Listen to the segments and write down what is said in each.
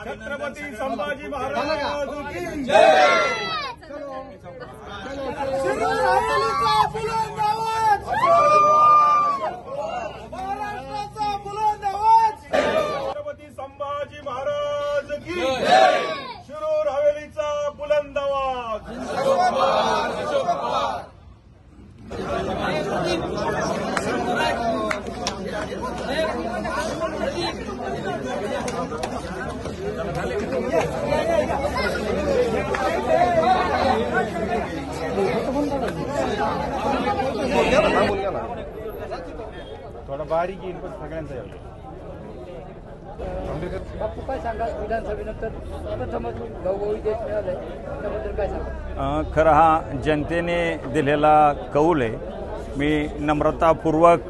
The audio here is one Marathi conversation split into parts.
छत्रपती संभाजी महाराज की जय। महाराष्ट्राचा बुलंद आवाज, महाराष्ट्राचा बुलंद आवाज। छत्रपती संभाजी महाराज की जय। शिरूर हवेलीचा बुलंद आवाज। थोडा बारीक येईल पण सगळ्यांचा बापू काय सांगा विधानसभेनंतर प्रथमच घवघवीत देश मिळालाय त्याबद्दल काय सांगा? खरं हा जनतेने दिलेला कौल आहे। मी नम्रतापूर्वक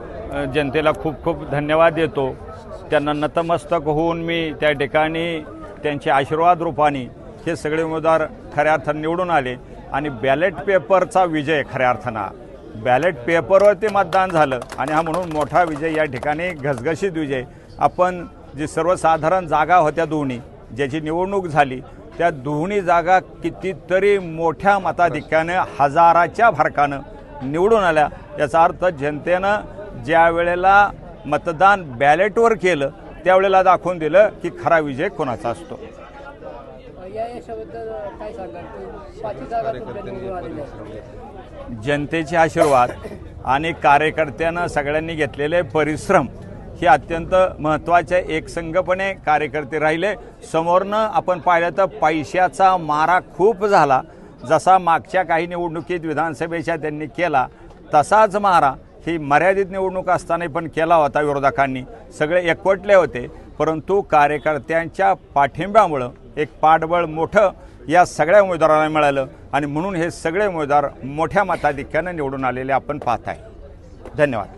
जनतेला खूप खूप धन्यवाद देतो। त्यांना नतमस्तक होऊन मी त्या ठिकाणी त्यांचे आशीर्वाद रूपाने हे सगळे उमेदवार खऱ्या अर्थाने निवडून आले आणि बॅलेट पेपरचा विजय खऱ्या अर्थानं बॅलेट पेपरवरती मतदान झालं आणि हा म्हणून मोठा विजय या ठिकाणी घसघशीत विजय। आपण जी सर्वसाधारण जागा होत्या दोन्ही ज्याची निवडणूक झाली त्या दोन्ही जागा कितीतरी मोठ्या मताधिक्यानं हजाराच्या फरकानं निवडून आल्या। याचा अर्थ जनतेनं ज्या वेळेला मतदान बॅलेटवर केलं त्यावेळेला दाखवून दिलं की खरा विजय कोणाचा असतो। या यशाबद्दल काय सांगाल? पाचही जागा तुमच्या निवडून आलेल्या आहेत। जनतेचे आशीर्वाद आणि कार्यकर्त्यांना सगळ्यांनी घेतलेले परिश्रम हे अत्यंत महत्त्वाचे। एकसंघपणे कार्यकर्ते राहिले। समोरनं आपण पाहिलं तर पैशाचा मारा खूप झाला। जसा मागच्या काही निवडणुकीत विधानसभेच्या त्यांनी केला तसाच मारा ही मर्यादित निवडणूक असताना पण केला होता। विरोधकांनी सगळे एकवटले होते, परंतु कार्यकर्त्यांच्या पाठिंब्यामुळं एक पाठबळ मोठं या सगळ्या उमेदवारांना मिळालं आणि म्हणून हे सगळे उमेदवार मोठ्या मताधिक्यानं निवडून आलेले आपण पाहत आहे। धन्यवाद।